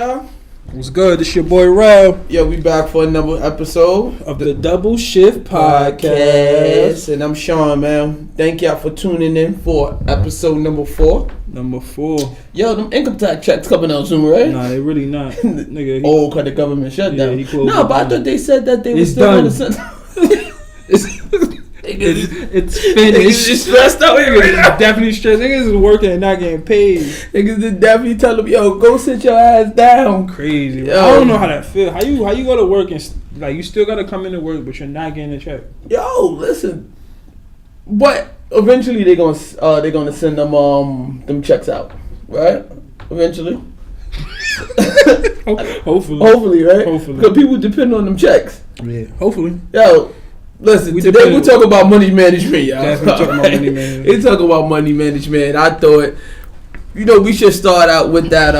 y'all? What's good? This your boy Rel. Yo, we back for another episode of the Doubleshift podcast. And I'm Sean, man. Thank y'all for tuning in for episode number 4. Number 4. Yo, them income tax checks coming out soon, right? Nah, they really not. Nigga, because the government shut down. No, but I thought they said that they were still going to send. It's finished. It's stressed out here right now. Definitely stressed. Niggas is working and not getting paid. Niggas did definitely tell them, yo, go sit your ass down. Crazy. Yo. I don't know how that feel. How you go to work and like you still gotta come into work, but you're not getting a check. Yo, listen. But eventually they're gonna send them checks out, right? Eventually. Hopefully, right? Hopefully. Because people depend on them checks. Yeah. Hopefully. Yo. Listen, today we're talking about money management, y'all. Definitely talking about money management. We're talking about money management. I thought, we should start out with that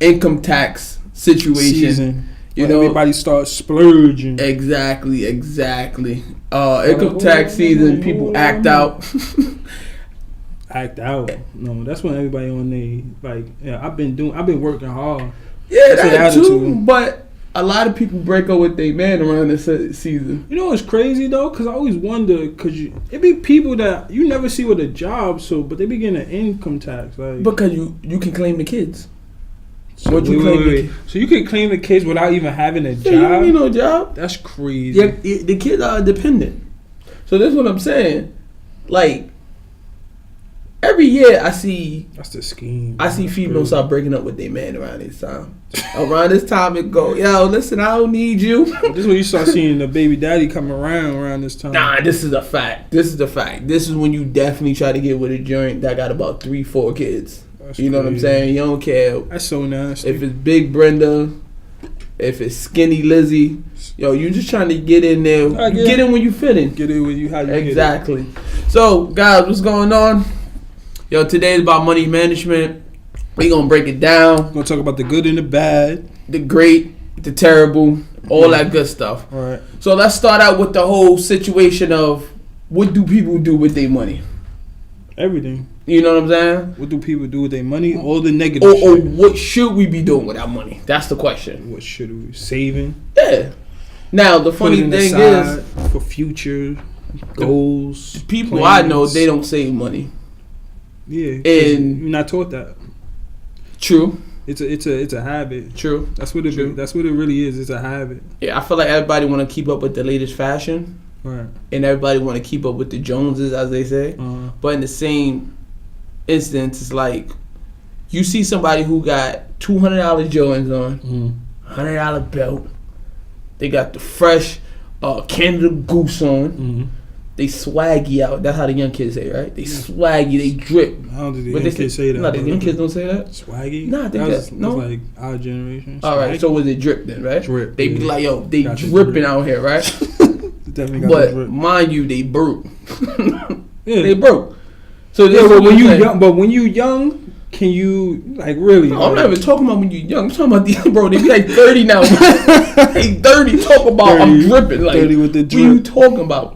income tax situation. Season. Everybody starts splurging. Exactly. Income tax season, people act out. Act out. No, that's when everybody on I've been working hard. Yeah, that too. But a lot of people break up with their man around this season. You know what's crazy though? Because I always wonder, it be people that you never see with a job, but they be getting an income tax. Because you can claim the kids. So you can claim the kids without even having a job? You need no job. That's crazy. Yeah, the kids are dependent. So that's what I'm saying. Every year I see. That's the scheme. I see females start breaking up with their man around this time. Around this time it go, yo, listen, I don't need you. This is when you start seeing the baby daddy come around this time. Nah, this is a fact. This is when you definitely try to get with a joint that got about 3-4 kids. That's you know crazy. What I'm saying? You don't care. That's so nasty. If it's Big Brenda, if it's Skinny Lizzie, yo, you just trying to get in there. Get in when you fit in. Get in when you how you exactly. Get in. So, guys, what's going on? Yo, today is about money management. We gonna break it down. We're gonna talk about the good and the bad, the great, the terrible, all that good stuff. All right. So let's start out with the whole situation of what do people do with their money? Everything. You know what I'm saying? What do people do with their money? All the negative shit. Or what should we be doing with our money? That's the question. What should we be saving? Yeah. Now the funny thing is for future goals. People plans. I know, they don't save money. Yeah, and you're not taught that. True. It's a habit. True. That's what it. That's what it really is. It's a habit. Yeah, I feel like everybody want to keep up with the latest fashion, right? And everybody want to keep up with the Joneses, as they say. But in the same instance, it's like you see somebody who got $200 Jordans on, $100 belt. They got the fresh Canada Goose on. They swaggy out. That's how the young kids say, right? They swaggy. They drip. I don't think the young kids say that. No, the young kids don't say that. Swaggy? Nah, I think that's like our generation. All right, so was it drip then, right? Drip. They be like, yo, they dripping out here, right? Definitely got but the drip. mind you, they broke. Yeah. They broke. So yeah, but when you young, can you really? No, I'm not even talking about when you young. I'm talking about these bro. They be like 30 now. They 30. Talk about 30, I'm dripping. Like 30 with the drip. What are you talking about?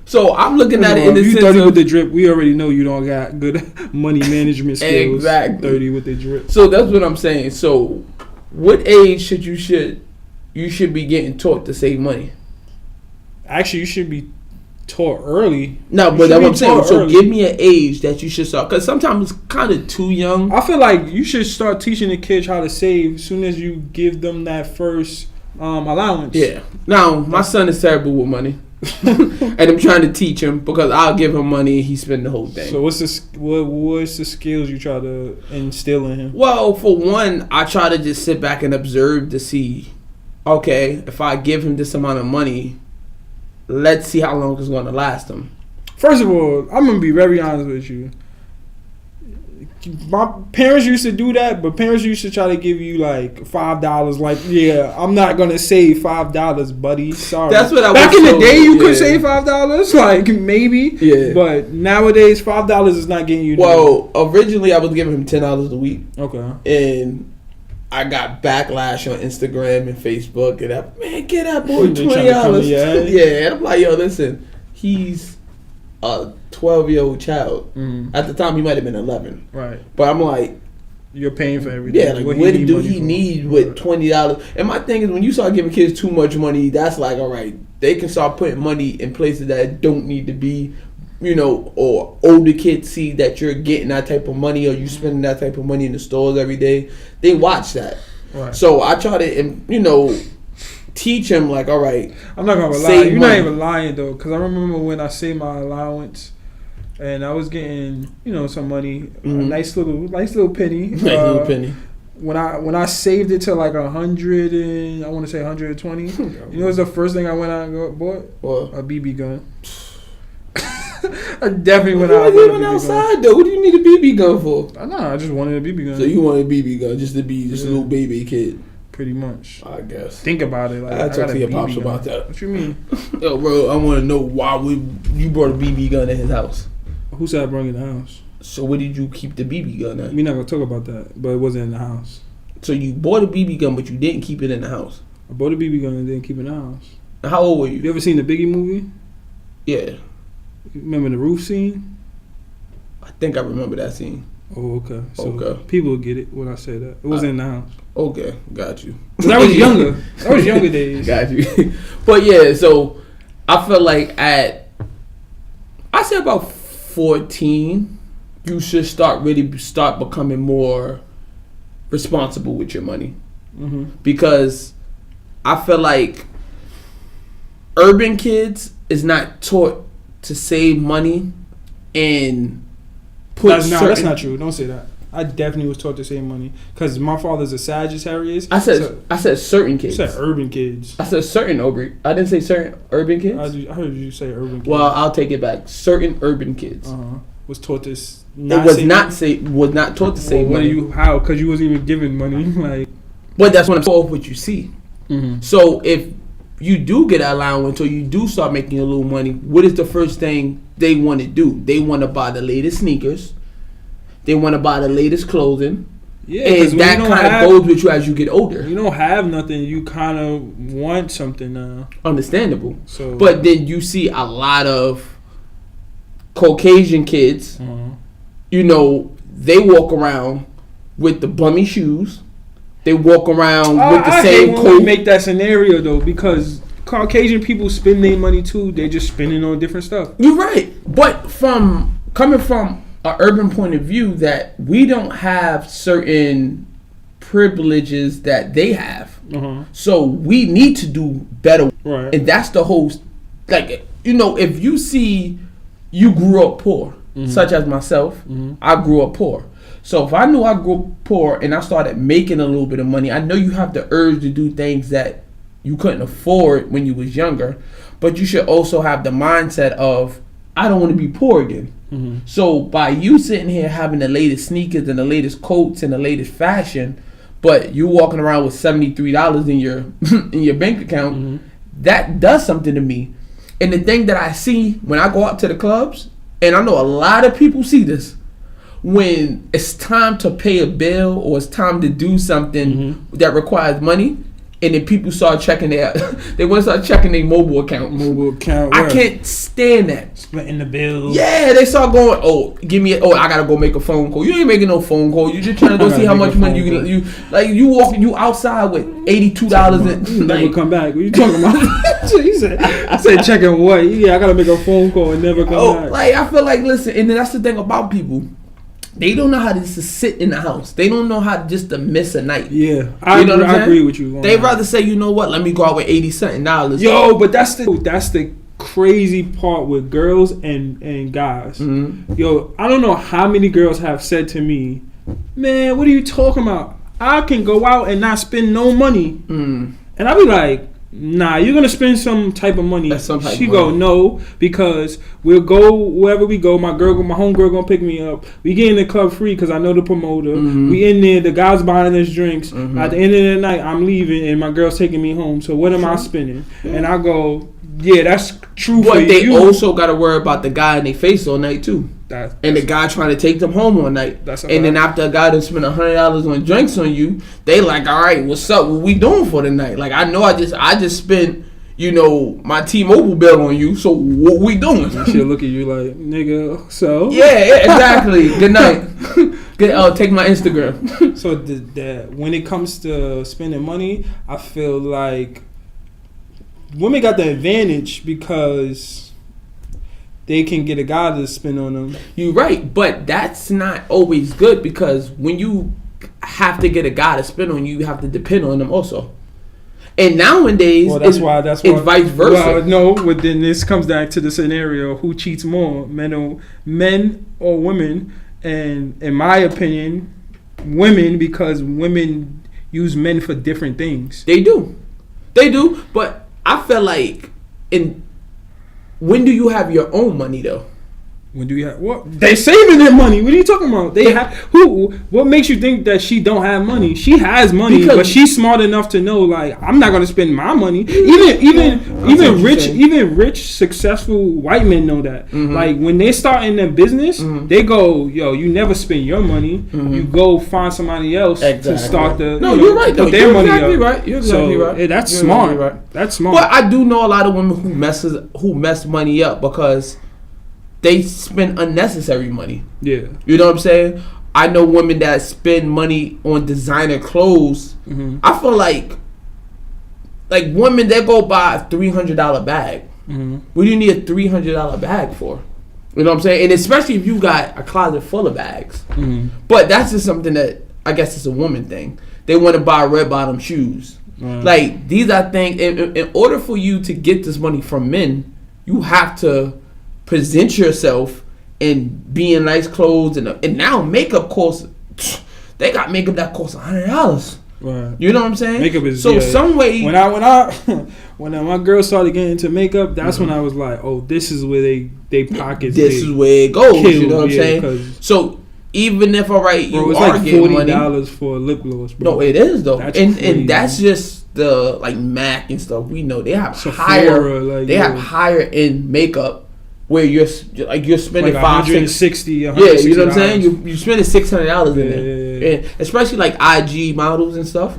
So I'm looking at it in the sense 30 with the drip. We already know you don't got good money management skills. Exactly. 30 with the drip. So that's what I'm saying. So, what age should you be getting taught to save money? Actually, you should be taught early. No, but that's what I'm saying. So give me an age that you should start, because sometimes it's kind of too young. I feel like you should start teaching the kids how to save as soon as you give them that first allowance. Yeah. Now my son is terrible with money. And I'm trying to teach him, because I'll give him money and he spend the whole thing. So what's the skills you try to instill in him? Well, for one, I try to just sit back and observe to see, okay, if I give him this amount of money, let's see how long it's going to last him. First of all, I'm going to be very honest with you. My parents used to do that, but parents used to try to give you like $5. Like, yeah, I'm not gonna save $5, buddy. Sorry. That's what I back in the day. You could save $5, like maybe. Yeah. But nowadays, $5 is not getting you. Well, originally I was giving him $10 a week. Okay. And I got backlash on Instagram and Facebook, and man, get that boy $20. Yeah, and I'm like, yo, listen, he's a 12-year-old child. At the time, he might have been 11. Right. But I'm like, You're paying for everything. Yeah, like what do he need with $20? And my thing is, when you start giving kids too much money, that's like, all right, they can start putting money in places that don't need to be, or older kids see that you're getting that type of money or you spending that type of money in the stores every day. They watch that. Right. So I try to, teach him like, all right. I'm not gonna lie. You're not even lying though, because I remember when I saved my allowance. And I was getting, some money, a nice little penny. Nice little penny. When I saved it to like 100 and I want to say 120. What's the first thing I went out and bought? What? A BB gun. I definitely went out. You went outside though. What do you need a BB gun for? Nah, I just wanted a BB gun. So you wanted a BB gun just to be a little baby kid. Pretty much. I guess. Think about it. Like, I talked to your pops about that. What you mean? Yo, bro, I want to know why you brought a BB gun in his house. Who said I brought it in the house? So where did you keep the BB gun at? We're not going to talk about that, but it wasn't in the house. So you bought a BB gun, but you didn't keep it in the house? I bought a BB gun and didn't keep it in the house. How old were you? You ever seen the Biggie movie? Yeah. Remember the roof scene? I think I remember that scene. Oh, okay. So people will get it when I say that. It wasn't in the house. Okay, got you. That was younger. That was younger days. Got you. But yeah, so I feel like I say about 14, you should start becoming more responsible with your money. Mm-hmm. Because I feel like urban kids is not taught to save money and that's not true. Don't say that. I definitely was taught to save money because my father's a Sagittarius. I said certain kids. You said urban kids. I said certain urban. I didn't say certain urban kids. I heard you say urban kids. Well, I'll take it back. Certain urban kids was taught to. Was not taught to save money. How? Because you wasn't even given money. Like, but that's what I'm saying. What you see. Mm-hmm. So if you do get an allowance or you do start making a little money, what is the first thing they want to do? They want to buy the latest sneakers. They want to buy the latest clothing. Yeah, and that kind of goes with you as you get older. You don't have nothing. You kind of want something now. Understandable. But then you see a lot of Caucasian kids. They walk around with the bummy shoes. They walk around with the same coat. I make that scenario though, because Caucasian people spend their money too. They're just spending on different stuff. You're right, but coming from an urban point of view, that we don't have certain privileges that they have, so we need to do better. Right, and that's the whole. Like, if you see, you grew up poor, such as myself. I grew up poor. So if I knew I grew up poor and I started making a little bit of money, I know you have the urge to do things that you couldn't afford when you was younger, but you should also have the mindset of, I don't want to be poor again. So by you sitting here having the latest sneakers and the latest coats and the latest fashion, but you walking around with $73 in your in your bank account, that does something to me. And the thing that I see when I go out to the clubs, and I know a lot of people see this, when it's time to pay a bill or it's time to do something that requires money, and then people start checking they want to start checking their mobile account. I can't stand that. Splitting the bills. Yeah, they start going, I gotta go make a phone call. You ain't making no phone call. You just trying to go see how much money you outside with $82 and you never come back. What you talking about? I said checking what? Yeah, I gotta make a phone call and never come back. Like, I feel like, listen, and that's the thing about people. They don't know how to just sit in the house. They don't know how just to miss a night. Yeah, I agree with you. They'd rather say, you know what, let me go out with $80-something. Yo, but that's the crazy part with girls and guys. Yo, I don't know how many girls have said to me, man, what are you talking about? I can go out and not spend no money. And I be like, nah, you're gonna spend some type of money. She go, no, because we'll go wherever we go. My homegirl gonna pick me up. We get in the club free because I know the promoter. We in there. The guy's buying us drinks. At the end of the night, I'm leaving and my girl's taking me home. So what am I spending? And I go, yeah, that's true. But they also gotta worry about the guy in their face all night too. And the guy trying to take them home all night. And then after a guy done spent $100 on drinks on you, they like, all right, what's up? What we doing for the night? Like, I know I just spent, my T-Mobile bill on you, so what we doing? She'll look at you like, nigga, so? Yeah, exactly. Good night. Take my Instagram. So when it comes to spending money, I feel like women got the advantage because they can get a guy to spend on them. You're right, but that's not always good because when you have to get a guy to spend on you have to depend on them also. And nowadays, that's why it's vice versa. Well, no, but then this comes back to the scenario: who cheats more, men or women? And in my opinion, women, because women use men for different things. They do, but I feel like when do you have your own money though? When do you have what? They saving their money. What are you talking about? They have who? What makes you think that she don't have money? She has money, but she's smart enough to know like I'm not gonna spend my money. Even rich, successful white men know that. Mm-hmm. Like when they start in their business, they go, yo, you never spend your money. Mm-hmm. You go find somebody else to start the. No, you're right. Put their money exactly up. Right. You're exactly right. Yeah, that's smart. Exactly right. That's smart. But I do know a lot of women who mess money up because they spend unnecessary money. Yeah. You know what I'm saying? I know women that spend money on designer clothes. Mm-hmm. I feel like women that go buy a $300 bag. Mm-hmm. What do you need a $300 bag for? You know what I'm saying? And especially if you got a closet full of bags. Mm-hmm. But that's just something that I guess it's a woman thing. They want to buy red bottom shoes. Mm-hmm. Like these are things. In order for you to get this money from men, you have to present yourself and be in nice clothes and now makeup costs. They got makeup that costs $100. Right. You know what I'm saying? Makeup is some way. When my girl started getting into makeup, that's when I was like, oh, this is where they pockets. This is where it goes. You know what I'm saying? So even if you it's are like getting $40 for a lip gloss, bro. No, it is though, and that's just the MAC and stuff. We know they have Sephora, higher end makeup. Where you're spending $560, yeah, you know what I'm saying. You spending $600 in there, and especially like IG models and stuff.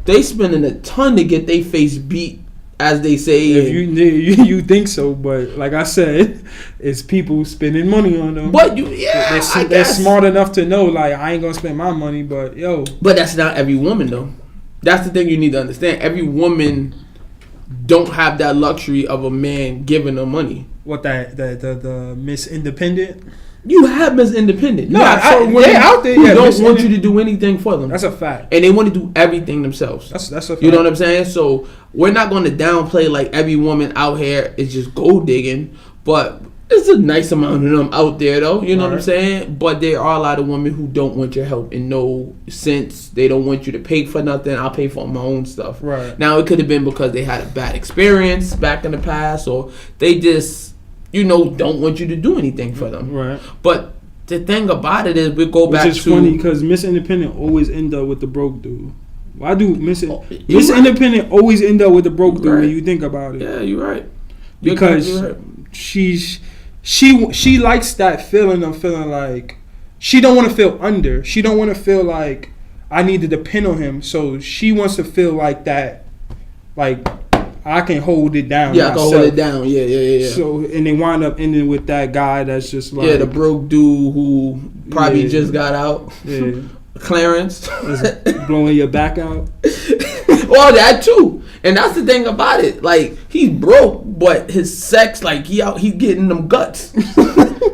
They spending a ton to get their face beat, as they say. If you think so, but like I said, it's people spending money on them. But they're smart enough to know like I ain't gonna spend my money, but yo. But that's not every woman though. That's the thing you need to understand. Every woman don't have that luxury of a man giving them money. What the Miss Independent? You have Miss Independent. No, they out there. Who don't want you to do anything for them. That's a fact. And they want to do everything themselves. That's a fact. You know what I'm saying? So we're not going to downplay like every woman out here is just gold digging, but there's a nice amount of them out there though. You know what I'm saying? But there are a lot of women who don't want your help in no sense. They don't want you to pay for nothing. I'll pay for my own stuff. Right. Now it could have been because they had a bad experience back in the past, or they just don't want you to do anything for them. Right. But the thing about it is we go back to... Which is funny because Miss Independent always end up with the broke dude. Why do Miss Independent always end up with the broke dude when you think about it? Yeah, you're right. Because she likes that feeling of feeling like... She don't want to feel under. She don't want to feel like I need to depend on him. So she wants to feel like that... Like... I can hold it down. Yeah, myself. I can hold it down. Yeah. So and they wind up ending with that guy that's just like the broke dude who probably just got out. Yeah, Clarence blowing your back out. Well, that too, and that's the thing about it. Like he's broke, but his sex, like he getting them guts.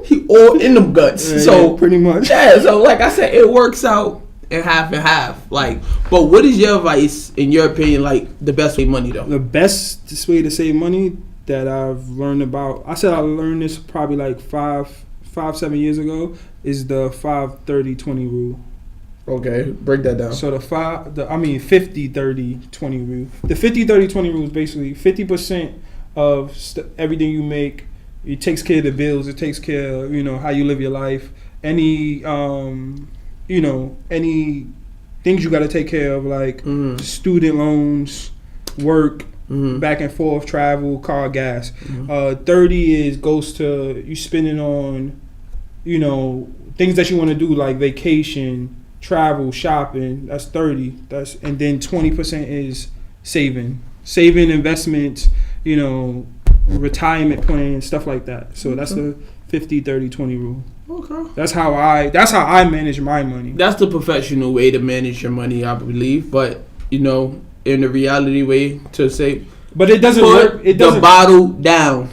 He all in them guts. Yeah, so pretty much. Yeah. So like I said, it works out. And half. Like, but what is your advice, in your opinion, like the best way to save money though? The best way to save money that I've learned about, I said I learned this probably like 7 years ago, is the 5-30-20 rule. Okay, break that down. So the 50-30-20 rule. The 50-30-20 rule is basically 50% of everything you make. It takes care of the bills. It takes care of how you live your life. Any any things you got to take care of, like student loans, work, back and forth, travel, car, gas. 30 goes to you spending on, things that you want to do, like vacation, travel, shopping. That's 30. And then 20% is saving, investments, retirement plans, stuff like that. So that's the 50, 30, 20 rule. Okay. That's how I manage my money. That's the professional way to manage your money, I believe. But in the reality way to say, but it doesn't work. It doesn't. The bottle down.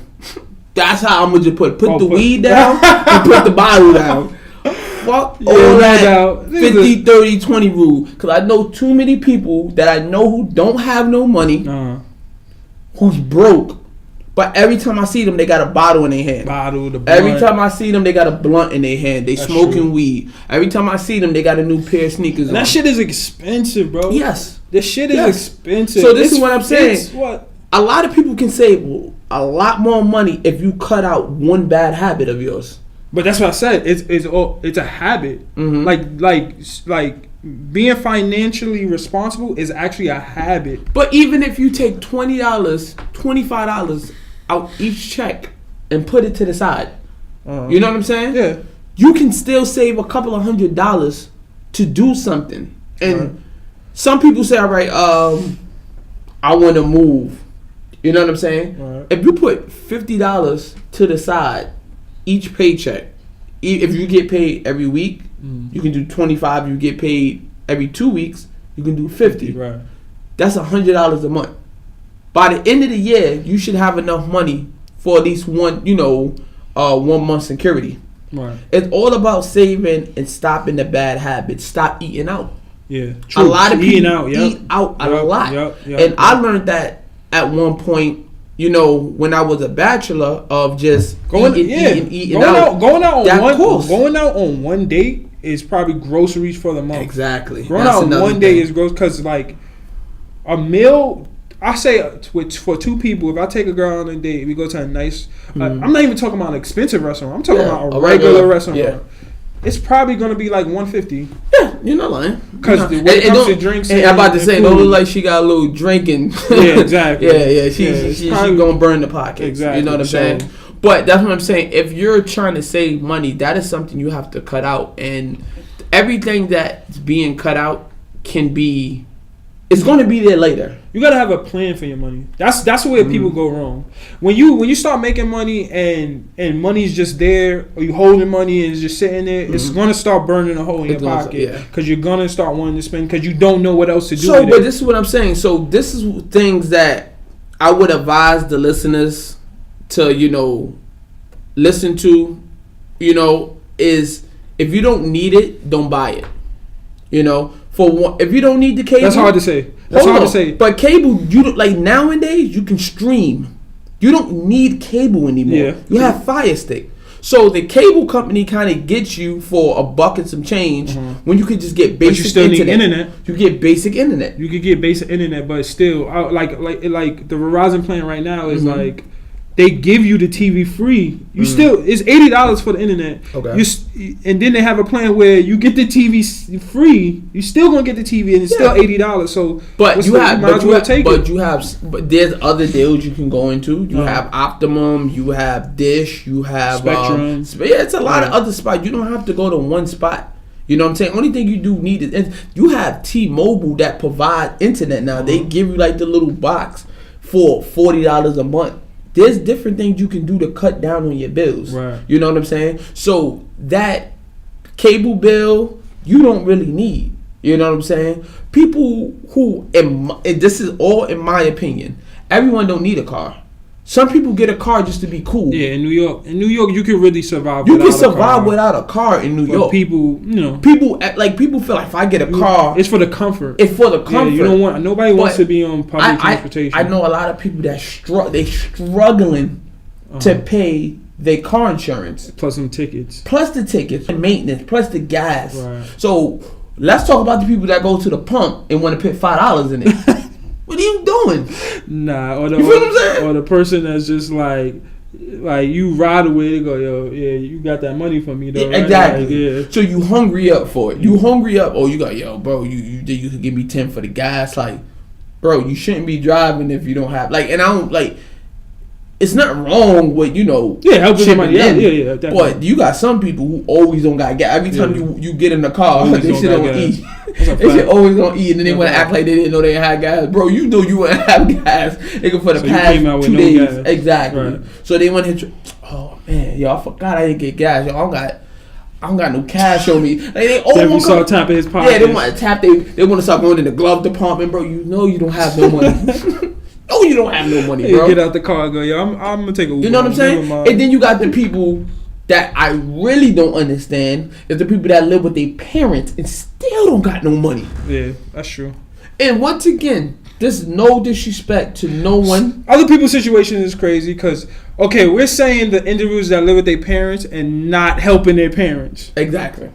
That's how I'm gonna just put the weed down and put the bottle down. Fuck all that 50, 30, 20 rule. Because I know too many people that I know who don't have no money, who's broke. But every time I see them, they got a bottle in their hand. Every time I see them, they got a blunt in their hand. They smoking weed. Every time I see them, they got a new pair of sneakers on. That shit is expensive, bro. Yes. This shit is expensive. So this is what I'm saying. A lot of people can save a lot more money if you cut out one bad habit of yours. But that's what I said. It's a habit. Mm-hmm. Like being financially responsible is actually a habit. But even if you take $20, $25 out each check and put it to the side, you know what I'm saying? Yeah. You can still save a couple of $100 to do something. And some people say, all right, I want to move. You know what I'm saying? Right. If you put $50 to the side each paycheck, if you get paid every week, you can do 25. You get paid every 2 weeks, you can do 50. Right. That's $100 a month. By the end of the year, you should have enough money for at least one month security. Right. It's all about saving and stopping the bad habits. Stop eating out. Yeah. True. A lot of people eat out a lot. And I learned that at one point, when I was a bachelor, of just eating out. Going out on one date is probably groceries for the month. Exactly. Going out on one day is gross because like a meal. I say for two people, if I take a girl on a date, we go to a nice. I'm not even talking about an expensive restaurant. I'm talking about a regular restaurant. Yeah. It's probably gonna be like $150. Yeah, you're not lying. Because when it comes to drinks, and I'm about to say, don't look like she got a little drinking. Yeah, exactly. yeah. She gonna burn the pockets. Exactly. You know what I'm saying? But that's what I'm saying. If you're trying to save money, that is something you have to cut out, and everything that's being cut out it's going to be there later. You gotta have a plan for your money. That's where people go wrong. When you start making money and money's just there, or you holding money and it's just sitting there, it's gonna start burning a hole in your pocket because you're gonna start wanting to spend because you don't know what else to do. So, but this is what I'm saying. So this is things that I would advise the listeners to listen to. Is if you don't need it, don't buy it. For one, if you don't need the cable, that's hard to say. But cable, nowadays you can stream. You don't need cable anymore. Yeah. You have Fire Stick. So the cable company kind of gets you for a buck and some change when you could just get basic internet. But you still need internet. You get basic internet. You could get basic internet, but still, like the Verizon plan right now is like. They give you the TV free. You still it's $80 for the internet. Okay. And then they have a plan where you get the TV free. You still gonna get the TV and it's still $80. So, but there's other deals you can go into. You have Optimum. You have Dish. You have Spectrum. It's a lot of other spots. You don't have to go to one spot. You know what I'm saying? Only thing you do need is you have T-Mobile that provide internet now. They give you like the little box for $40 a month. There's different things you can do to cut down on your bills. Right. You know what I'm saying? So that cable bill, you don't really need. You know what I'm saying? People who, and this is all in my opinion, everyone don't need a car. Some people get a car just to be cool. Yeah, in New York, you can really survive. You can survive without a car in New York. People, people feel like if I get a car, it's for the comfort. It's for the comfort. Yeah, you don't want. Nobody wants to be on public transportation. I know a lot of people that they struggling to pay their car insurance, plus some tickets, plus the tickets, and maintenance, plus the gas. Right. So let's talk about the people that go to the pump and want to put $5 in it. What are you doing? Nah, you feel what I'm saying? Or the person that's just like you ride away, they go, yo, yeah, you got that money from me though, right? Exactly. Like, yeah. So you hungry up for it. You hungry up. Oh, you got, yo, bro, you could give me 10 for the gas. Like, bro, you shouldn't be driving if you don't have and I don't it's not wrong with helping somebody. Yeah. But you got some people who always don't got gas. Every time you get in the car, they still don't eat. They shit always gonna eat, and then they want to act like they didn't know they had gas. Bro, you know you wouldn't have gas. Nigga, for the past 2 days. No, exactly. Right. So they want to hit you. Oh man, yo, I forgot I didn't get gas. Yo, I don't got no cash on me. Like, they all want to start tapping his pockets. Yeah, they want to tap. They want to start going in the glove department, bro. You know you don't have no money. No, you don't have no money, bro. Get out the car and go, yo, I'm gonna take a Uber. You know what I'm saying? And then you got the people that I really don't understand is the people that live with their parents and still don't got no money. Yeah, that's true. And once again, there's no disrespect to no one. Other people's situation is crazy because, okay, we're saying the individuals that live with their parents and not helping their parents. Exactly.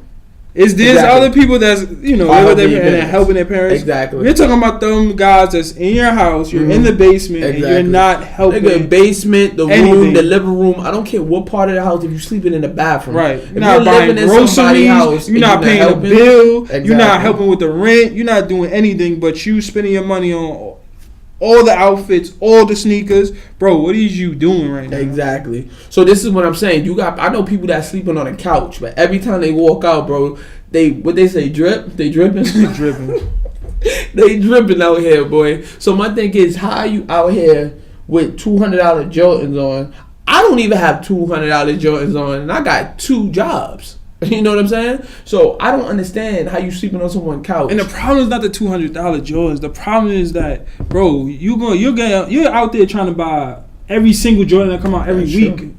There's other people that's, live with their parents and helping their parents. Exactly. We're talking about them guys that's in your house, you're in the basement, and you're not helping. The basement, the room, the living room. I don't care what part of the house. If you're sleeping in the bathroom, right? You're not buying groceries. You're not paying a bill. Exactly. You're not helping with the rent. You're not doing anything, but you spending your money on all the outfits, all the sneakers. Bro, what are you doing right now? Exactly. So this is what I'm saying. I know people that sleeping on a couch, but every time they walk out, bro, what they say, drip? They dripping? They dripping. They dripping out here, boy. So my thing is, how are you out here with $200 Jordans on? I don't even have $200 Jordans on, and I got 2 jobs. You know what I'm saying? So I don't understand how you sleeping on someone's couch. And the problem is not the $200 Jordans. The problem is that, bro, you're out there trying to buy every single Jordan that come out every week.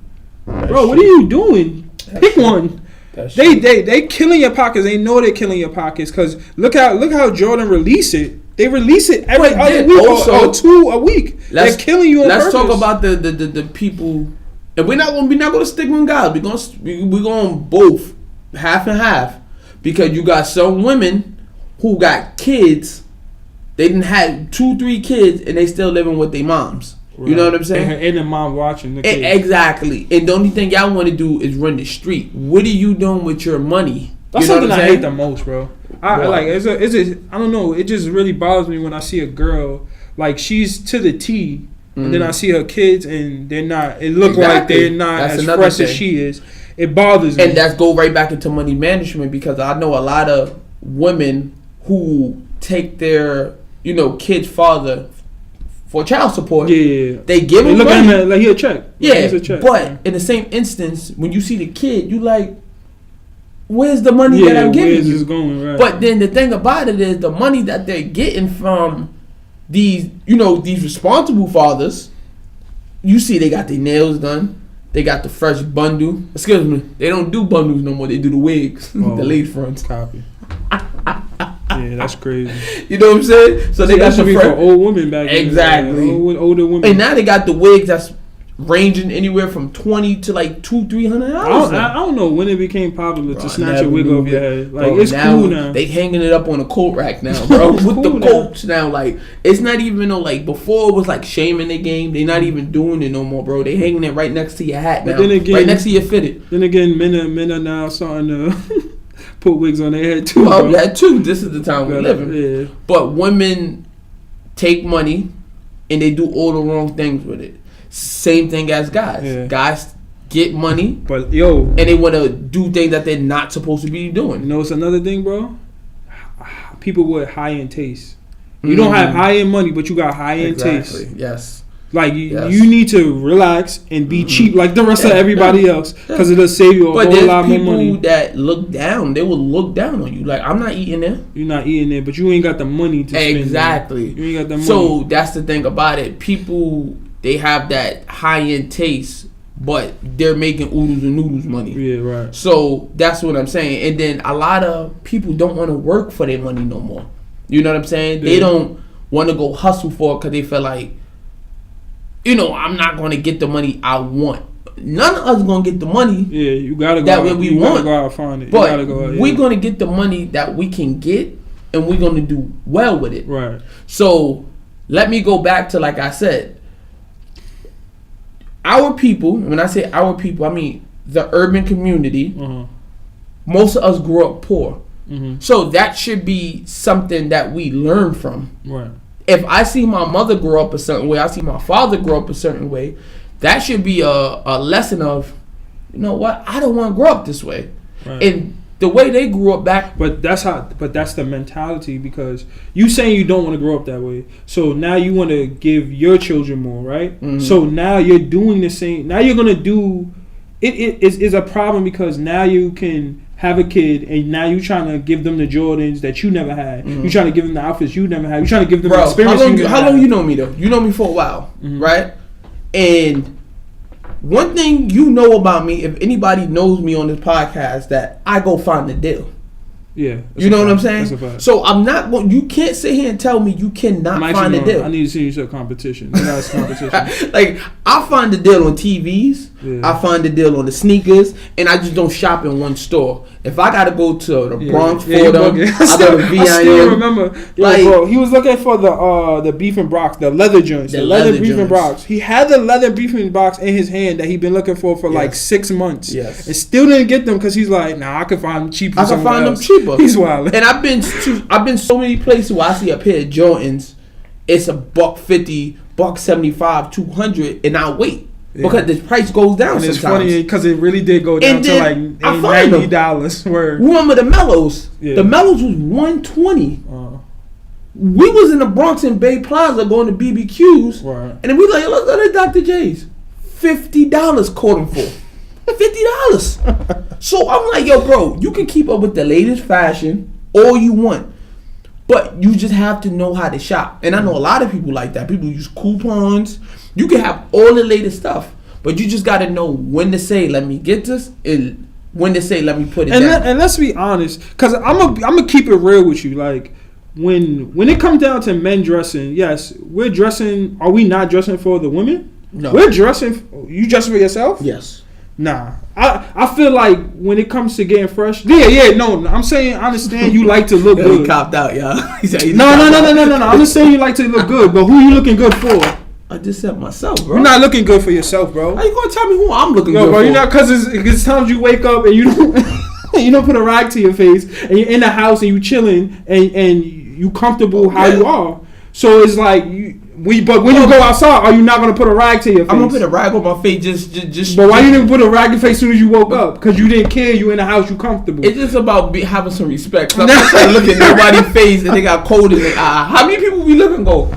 Bro, what are you doing? Pick one. They killing your pockets. They know they're killing your pockets because look how Jordan release it. They release it every other week or 2 a week. They're killing you on purpose. Let's talk about the people, and we're not gonna stick on guys. We're going both. Half and half, because you got some women who got kids. They didn't have 2-3 kids and they still living with their moms. Right. You know what I'm saying? And the mom watching the kids. Exactly. And the only thing y'all want to do is run the street. What are you doing with your money? That's something I hate the most, bro. I don't know. It just really bothers me when I see a girl like she's to the T, and then I see her kids and they're not. It look like they're not as fresh as she is. It bothers me. And that's go right back into money management, because I know a lot of women who take their, kid's father for child support. Yeah. They give him look money. at him like he a check. Yeah. A check. But in the same instance, when you see the kid, you like, where's the money that I'm giving you? Going, right. But then the thing about it is the money that they're getting from these, these responsible fathers, you see they got their nails done. They got the fresh bundle. Excuse me. They don't do bundles no more. They do the wigs, the lace fronts. Copy. Yeah, that's crazy. You know what I'm saying? So they got the fresh for old women back then. Exactly. Older women. And now they got the wigs that's ranging anywhere from $20 to like $200-$300. I don't know when it became popular to snatch a wig off your head. Like, it's cool now. They hanging it up on a coat rack now, bro. With cool the coats now, like, it's not even like before it was like shame in the game. They not even doing it no more, bro. They hanging it right next to your hat now. Then again, right next to your fitted. Then again, men are now starting to put wigs on their head too. Well, that too. This is the time we're living. Yeah. But women take money and they do all the wrong things with it. Same thing as guys. Yeah. Guys get money, but and they want to do things that they're not supposed to be doing. You know, it's another thing, bro. People with high-end taste. You don't have high-end money, but you got high-end taste. Yes. Like, you need to relax and be cheap like the rest of everybody else, because it'll save you a whole lot more money. But there's people that look down. They will look down on you. Like, I'm not eating there. You're not eating there, but you ain't got the money to spend. Exactly. You ain't got the money. So that's the thing about it. People, they have that high-end taste, but they're making oodles and noodles money. Yeah, right. So that's what I'm saying. And then a lot of people don't want to work for their money no more. You know what I'm saying? Yeah. They don't want to go hustle for it because they feel like, I'm not going to get the money I want. None of us going to get the money. Yeah, you got to go that way we want. Gotta go out and find it. But we're going to get the money that we can get, and we're going to do well with it. Right. So let me go back to, like I said, our people. When I say our people, I mean the urban community. Most of us grew up poor. So that should be something that we learn from. Right. If I see my mother grow up a certain way, I see my father grow up a certain way, that should be a lesson of, you know what, I don't want to grow up this way. Right. And the way they grew up back. But that's the mentality, because you saying you don't want to grow up that way. So now you want to give your children more, right? Mm-hmm. So now you're doing the same. Now you're gonna do it. Is a problem, because now you can have a kid and now you're trying to give them the Jordans that you never had. Mm-hmm. You're trying to give them the outfits you never had. You're trying to give them the experience. How long you know me though? You know me for a while, right? And one thing you know about me, if anybody knows me on this podcast, that I go find the deal. Yeah, you know what I'm saying. So I'm not going. You can't sit here and tell me you cannot find the deal. I need to see you show competition. That's competition. Like, I find the deal on TVs. Yeah. I find the deal on the sneakers, and I just don't shop in one store. If I gotta go to the Bronx for them, I go to VIM. I still remember, bro. He was looking for the beef and Brox, the leather joints, the leather beef and Brox. He had the leather beef and Brox in his hand that he'd been looking for like 6 months. Yes, and still didn't get them because he's like, nah, I can find them cheaper. I can find them cheaper. He's wild. And I've been so many places where I see a pair of Jordans, it's $150, $175, $200, and I wait. Yeah. Because the price goes down and sometimes. It's funny because it really did go down to like $90. Remember the Mellows? Yeah. The Mellows was $120. We was in the Bronx in Bay Plaza going to BBQs, right. And then we like, let's go to Dr. J's. $50 caught them for. $50. So I'm like, yo, bro, you can keep up with the latest fashion all you want, but you just have to know how to shop. And I know a lot of people like that. People use coupons. You can have all the latest stuff, but you just got to know when to say, let me get this, and when to say, let me put it down. And let's be honest, because I'm gonna keep it real with you. Like, when it comes down to men dressing, yes, we're dressing. Are we not dressing for the women? No. We're dressing. You dressing for yourself? Yes. Nah. I feel like when it comes to getting fresh, no. I'm saying, I understand you like to look good. He copped out, y'all. No. I'm just saying you like to look good, but who you looking good for? I just said myself, bro. You're not looking good for yourself, bro. How you gonna tell me who I'm looking good bro, for? You're not, because it's times you wake up and you don't put a rag to your face, and you're in the house and you chilling and you comfortable how you are. So it's like but when you go outside, are you not gonna put a rag to your face? I'm gonna put a rag on my face just. But why you didn't put a rag on your face as soon as you woke up? Because you didn't care. You in the house, you comfortable. It's just about having some respect. I'm not trying to look at nobody's face and they got cold in their eye. How many people we look and go,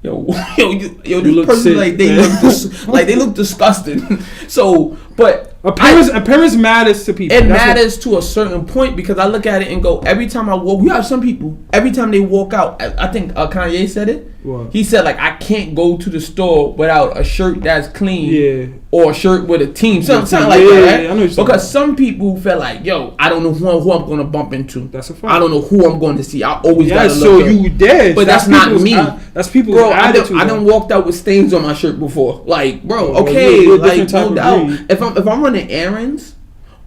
Yo, this person like they look disgusting. So, but appearance matters to people. It matters to a certain point, because I look at it and go, every time I walk, we have some people, every time they walk out, I think Kanye said it. What? He said, like, I can't go to the store without a shirt that's clean, or a shirt with a team, something like that. Right? I know because some people feel like, yo, I don't know who I'm gonna bump into. That's a fact. I don't know who I'm going to see. I always gotta look. So you dead, but that's not me. That's people's bro. attitude. I done walked out with stains on my shirt before. Like, bro, okay, like no doubt. If I'm running errands,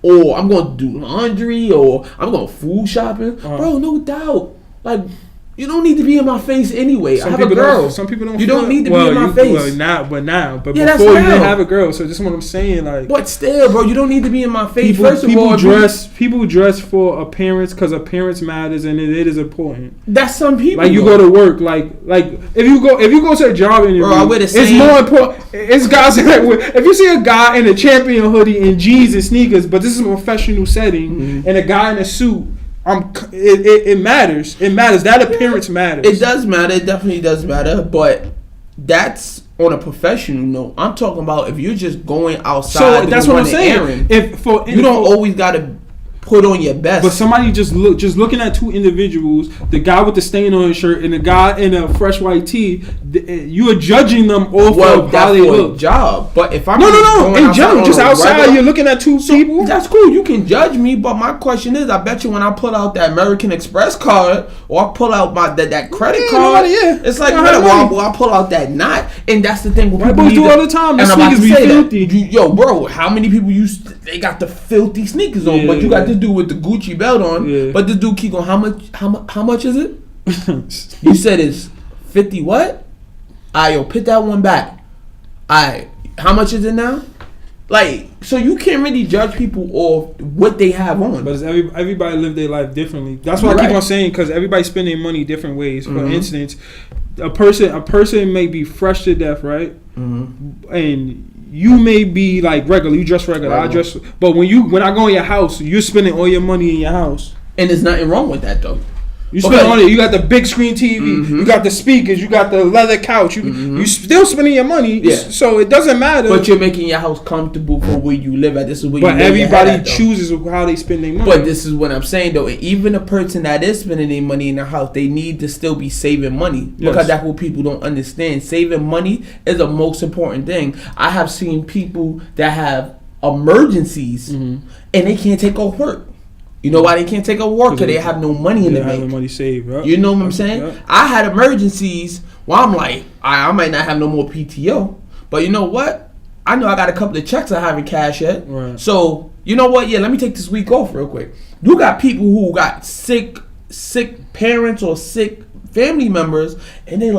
or I'm gonna do laundry, or I'm going food shopping, bro, no doubt. Like, you don't need to be in my face anyway. I have a girl. Some people don't. You don't need to be in my face. But before you didn't have a girl. So this is what I'm saying. Like, but still, bro, you don't need to be in my face. People dress for appearance because appearance matters, and it is important. That's some people. Like, you go to work. Like if you go to a job interview, bro, I wear the same. It's more important. It's guys if you see a guy in a Champion hoodie and jeans and sneakers, but this is a professional setting, and a guy in a suit. It matters. It matters. That appearance matters. It does matter. It definitely does matter. But that's on a professional note. I'm talking about if you're just going outside. So that's what I'm saying. You don't always gotta put on your best. But somebody just looking at two individuals, the guy with the stain on his shirt and the guy in a fresh white tee, you are judging them off of how they look. Job. But if I'm no, in general, just outside, you're looking at two people. That's cool. You can judge me, but my question is, I bet you when I pull out that American Express card or I pull out that credit card, it's like I pull out that knot, and that's the thing. White boys do all the time. The sneakers be filthy. Yo, bro, how many people they got the filthy sneakers on, but you got this dude with the Gucci belt on, but this dude keep going, how much is it? You said it's 50 what? Alright, yo, put that one back. Alright, how much is it now? Like, so you can't really judge people off what they have on. But everybody live their life differently. That's what I keep on saying, because everybody spend their money different ways. For instance, a person may be fresh to death, right? And you may be like regular. You dress regular. I dress. But when I go in your house, you're spending all your money in your house. And there's nothing wrong with that though. You spend on it. You got the big screen TV. You got the speakers. You got the leather couch. You still spending your money. Yeah. So it doesn't matter. But you're making your house comfortable for where you live at. This is where you live. But everybody chooses how they spend their money. But this is what I'm saying though. And even a person that is spending their money in their house, they need to still be saving money. Because that's what people don't understand. Saving money is the most important thing. I have seen people that have emergencies and they can't take off work. You know why they can't take a work? Because they have no money in the bank. No money saved, right? You know what I'm saying? Yep. I had emergencies where I'm like, I might not have no more PTO. But you know what? I know I got a couple of checks I haven't cashed yet. Right. So, you know what? Yeah, let me take this week off real quick. You got people who got sick parents or sick family members, and they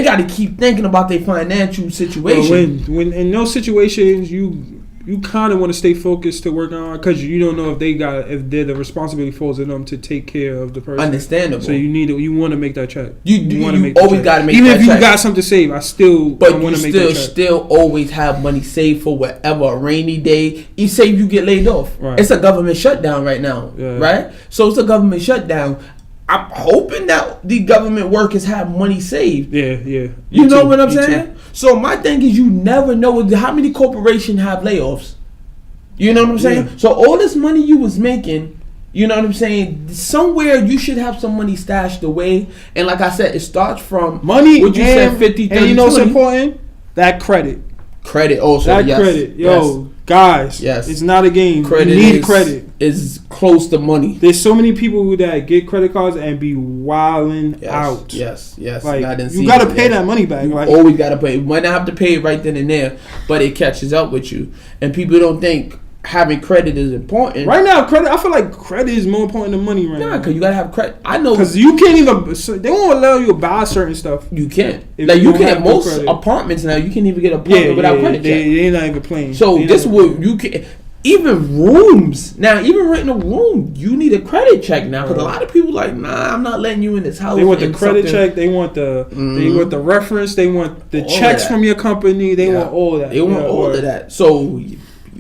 got to keep thinking about their financial situation. Well, when in those situations, you kind of want to stay focused to work on because you don't know if the responsibility falls on them to take care of the person. Understandable. So you want to make that check. You always got to make that check. Even if you got something to save, want to make that check. Still always have money saved for whatever, a rainy day. You say you get laid off. Right. It's a government shutdown right now, right? So it's a government shutdown. I'm hoping that the government workers have money saved. Yeah. You know what I'm saying? So my thing is, you never know how many corporations have layoffs. You know what I'm saying? Yeah. So all this money you was making, you know what I'm saying? Somewhere you should have some money stashed away. And like I said, it starts from money. What you said, 50, 30, and you know 20. what's important? That credit. Credit also. That credit, guys. Yes, it's not a game. Credit you need credit. Is close to money. There's so many people that get credit cards and be wilding out. Yes. Like you gotta pay that money back. You always gotta pay. You might not have to pay it right then and there, but it catches up with you. And people don't think having credit is important. Right now, I feel like credit is more important than money right now. Because you gotta have credit. I know. Because you can't even. They won't allow you to buy certain stuff. You can't. Like you can't. Most apartments now, you can't even get an apartment without credit check. They're not even playing. So this is what you can. Even rooms now, even renting a room, you need a credit check now because a lot of people like, nah, I'm not letting you in this house. They want the credit check. They want the reference. They want the checks from your company. They want all that. They want all of that. So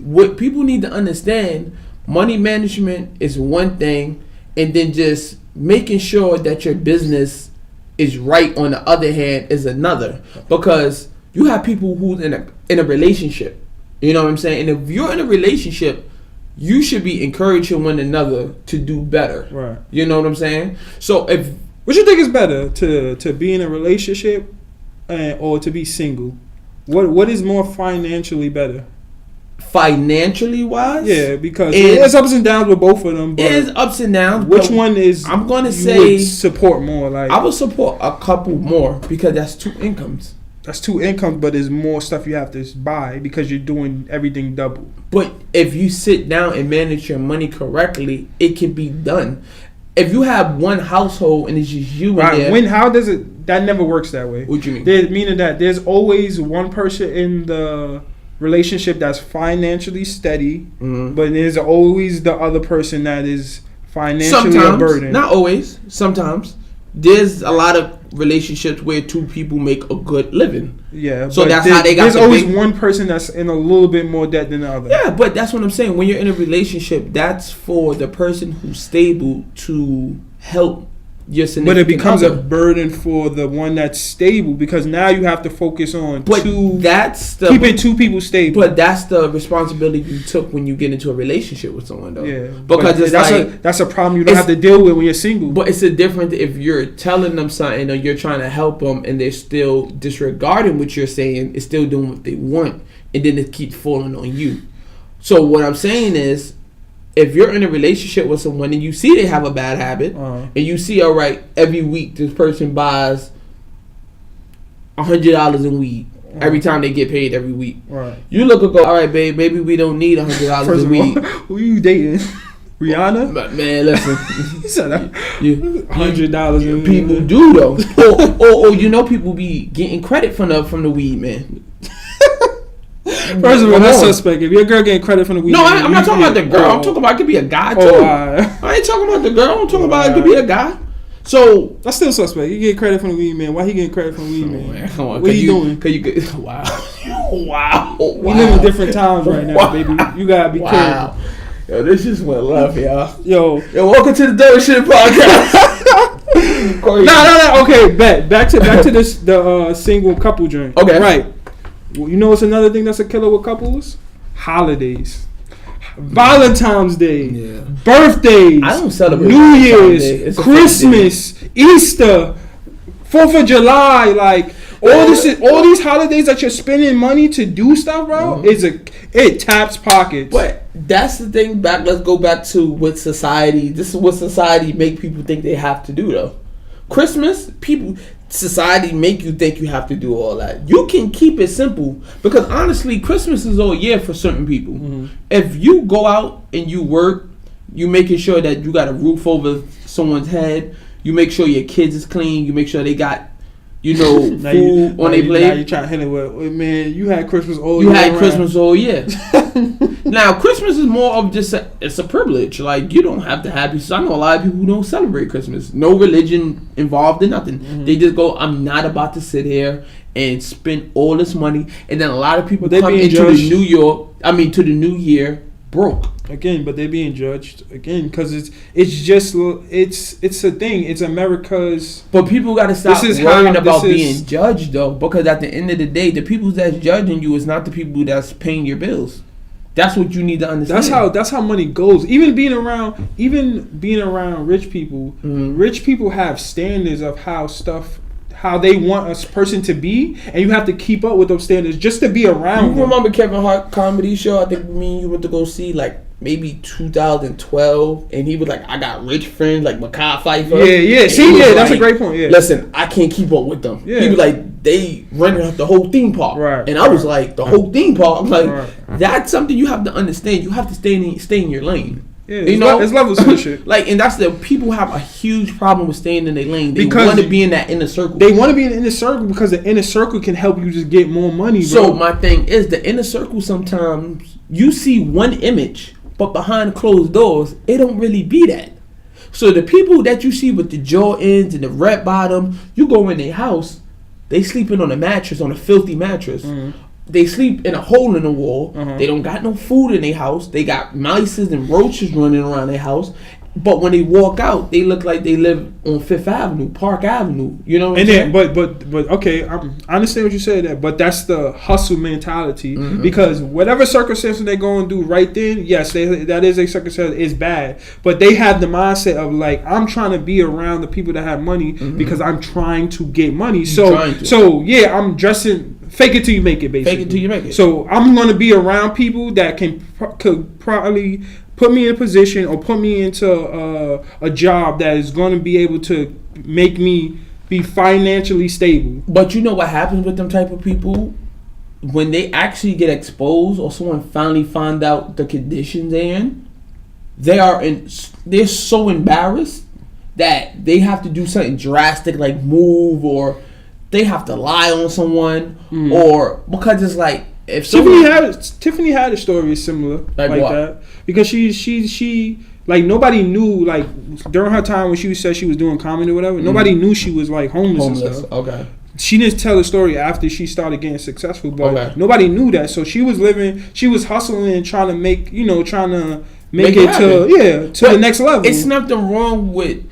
what people need to understand, money management is one thing, and then just making sure that your business is right on the other hand is another. Because you have people who's in a relationship. You know what I'm saying? And if you're in a relationship, you should be encouraging one another to do better. Right. You know what I'm saying? So what you think is better, to be in a relationship or to be single? What is more financially better? Financially wise? Yeah, because there's ups and downs with both of them. But it is ups and downs. Which one is I'm gonna say support more? Like I would support a couple more because that's two incomes. That's two incomes, but there's more stuff you have to buy because you're doing everything double. But if you sit down and manage your money correctly, it can be done. If you have one household and it's just you in there, how does it? That never works that way. What you mean? Meaning that there's always one person in the relationship that's financially steady, but there's always the other person that is financially a burden. Not always. Sometimes there's a lot of relationships where two people make a good living. Yeah, so that's how they got. There's always one person that's in a little bit more debt than the other. Yeah, but that's what I'm saying. When you're in a relationship, that's for the person who's stable to help your significant other. But it becomes a burden for the one that's stable because now you have to focus on keeping two people stable. But that's the responsibility you took when you get into a relationship with someone, though. Yeah, because that's a problem you don't have to deal with when you're single. But it's a different if you're telling them something or you're trying to help them and they're still disregarding what you're saying, it's still doing what they want, and then it keeps falling on you. So what I'm saying is, if you're in a relationship with someone and you see they have a bad habit, and you see, all right, every week this person buys $100 in weed every time they get paid every week. Right. You look and go, all right, babe, maybe we don't need $100 in weed. Who you dating? Rihanna? But man, listen. $100 in weed. People do though. or you know, people be getting credit from the weed man. First of all, that's suspect. If your girl getting credit from the weed, I'm not talking about the girl. I'm talking about it could be a guy too. I ain't talking about the girl. I'm talking about it could be a guy. So that's still suspect. You get credit from the weed man. Why he getting credit from the weed man? Come on, what are you doing? Cause you could, wow. We live in different times right now, baby. You gotta be careful. Yo, this just went left, y'all. Yo, welcome to the Doubleshift podcast. No. Okay, back to this the single couple joint. Okay, right. Well, you know what's another thing that's a killer with couples? Holidays. Valentine's Day, birthdays, I don't celebrate New Year's, Christmas, Easter, 4th of July, like all these holidays that you're spending money to do stuff, bro. It taps pockets. But that's the thing. Let's go back to what society. This is what society make people think they have to do, though. Christmas, society make you think you have to do all that. You can keep it simple because honestly, Christmas is all year for certain people. Mm-hmm. If you go out and you work, you making sure that you got a roof over someone's head. You make sure your kids is clean. You make sure they got, food on their plate. Now you trying to hit it with, man, you had Christmas all year. You had Christmas all year. Now, Christmas is more of just it's a privilege. Like, you don't have to have it. So I know a lot of people who don't celebrate Christmas. No religion involved in nothing. Mm-hmm. They just go, I'm not about to sit here and spend all this money. And then a lot of people come into to the new year broke. Again, but they're being judged again because it's a thing. It's America's. But people got to stop worrying about being judged, though, because at the end of the day, the people that's judging you is not the people that's paying your bills. That's what you need to understand. That's how money goes. Even being around rich people, mm-hmm. Rich people have standards of how they want a person to be, and you have to keep up with those standards just to be around. You remember Kevin Hart comedy show? I think me and you went to go see maybe 2012, and he was like, I got rich friends like Mekhi Phifer. Yeah. See, that's a great point. Yeah. Listen, I can't keep up with them. Yeah. He was like, they rented out the whole theme park. Right. And I was like, the whole theme park. I'm like, that's something you have to understand. You have to stay in your lane. Yeah, there's levels to this shit. And that's people have a huge problem with staying in their lane. They want to be in that inner circle. They want to be in the inner circle because the inner circle can help you just get more money, bro. So my thing is, the inner circle, sometimes you see one image, but behind closed doors, it don't really be that. So the people that you see with the Jordans and the red bottom, you go in their house, they sleeping on a mattress, on a filthy mattress. Mm-hmm. They sleep in a hole in the wall. Uh-huh. They don't got no food in their house. They got mice and roaches running around their house. But when they walk out, they look like they live on Fifth Avenue, Park Avenue. You know what I'm saying? But okay, I understand what you said there. But that's the hustle mentality. Mm-hmm. Because whatever circumstances they go and do right then, yes, that is a circumstance. It's bad. But they have the mindset of like, I'm trying to be around the people that have money because I'm trying to get money. So yeah, I'm dressing. Fake it till you make it, basically. Fake it till you make it. So I'm going to be around people that could probably put me in a position or put me into a job that is going to be able to make me be financially stable. But you know what happens with them type of people? When they actually get exposed or someone finally find out the conditions they're in, they're so embarrassed that they have to do something drastic like move, or they have to lie on someone, or because it's like if Tiffany had a story similar like what? That because she like nobody knew, like during her time when she said she was doing comedy or whatever, nobody knew she was like homeless and stuff. Okay. She didn't tell the story after she started getting successful, but nobody knew that. So she was hustling and trying to make it to the next level. It's nothing wrong with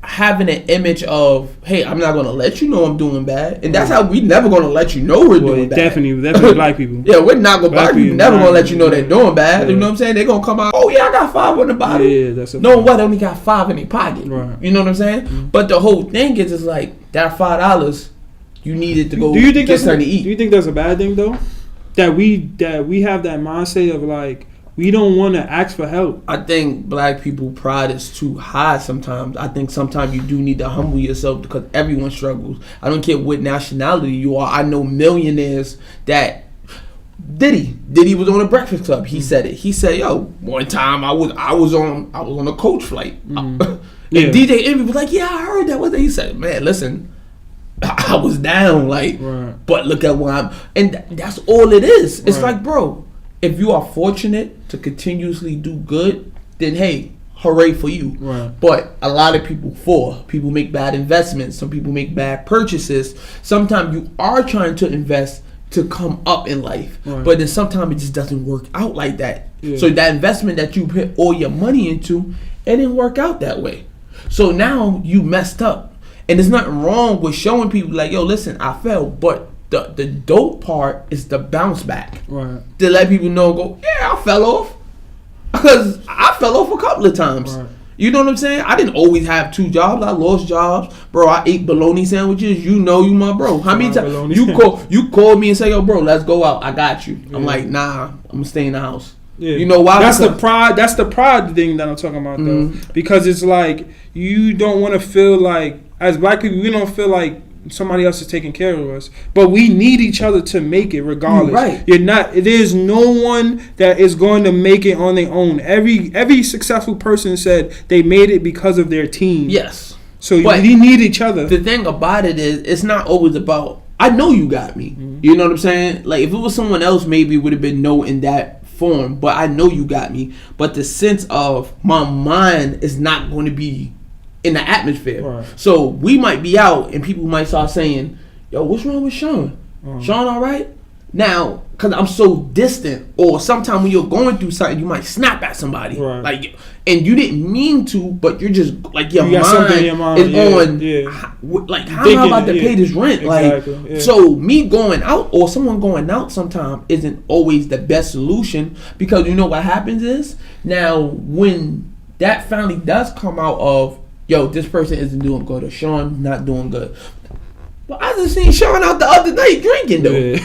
having an image of, hey, I'm not gonna let you know I'm doing bad, and that's how we never gonna let you know we're doing bad. Definitely black people. Yeah, we're not gonna black people never gonna let you know they're doing bad. Yeah. You know what I'm saying? They're gonna come out, oh yeah, I got 5 in the bottle. Yeah, that's a no what only got 5 in their pocket. Right. You know what I'm saying? Mm-hmm. But the whole thing is like that $5 you needed to go get something to eat. Do you think that's a bad thing though? That we have that mindset of like, we don't want to ask for help. I think black people pride is too high sometimes. I think sometimes you do need to humble yourself because everyone struggles. I don't care what nationality you are. I know millionaires that Diddy was on a Breakfast Club. He said it. He said, "Yo, one time I was on a coach flight." And DJ Envy was like, "Yeah, I heard that." He said, "Man, listen, I was down, but look at what I'm." And that's all it is. It's like, bro, if you are fortunate to continuously do good, then hey, hooray for you. Right. But a lot of people fall. People make bad investments. Some people make bad purchases. Sometimes you are trying to invest to come up in life, but then sometimes it just doesn't work out like that. So that investment that you put all your money into, it didn't work out that way. So now you messed up. And there's nothing wrong with showing people like, yo, listen, I fell, but the dope part is the bounce back. Right. To let people know, go, yeah, I fell off. Because I fell off a couple of times. Right. You know what I'm saying? I didn't always have 2 jobs. I lost jobs. Bro, I ate bologna sandwiches. You know you my bro. How many times you call me and say, yo, bro, let's go out. I got you. I'm like, nah, I'm going to stay in the house. Yeah. You know why? That's the pride thing that I'm talking about, though. Because it's like, you don't want to feel like, as black people, we don't feel like somebody else is taking care of us, but we need each other to make it regardless. Right. There's no one that is going to make it on their own. Every successful person said they made it because of their team. Yes. So you need each other. The thing about it is, it's not always about, I know you got me. You know what I'm saying? Like, if it was someone else, maybe it would have been no in that form, but I know you got me. But the sense of my mind is not going to be in the atmosphere. Right. So we might be out and people might start saying, yo, what's wrong with Sean? Sean all right? Now, because I'm so distant, or sometimes when you're going through something, you might snap at somebody. Right. Like, and you didn't mean to, but you're just, like, your mind is on, like, how am I about to pay this rent? Exactly. Like, so me going out or someone going out sometimes isn't always the best solution, because you know what happens is, now when that finally does come out of, yo, this person isn't doing good, or Sean not doing good. But I just seen Sean out the other night drinking, though. Yeah.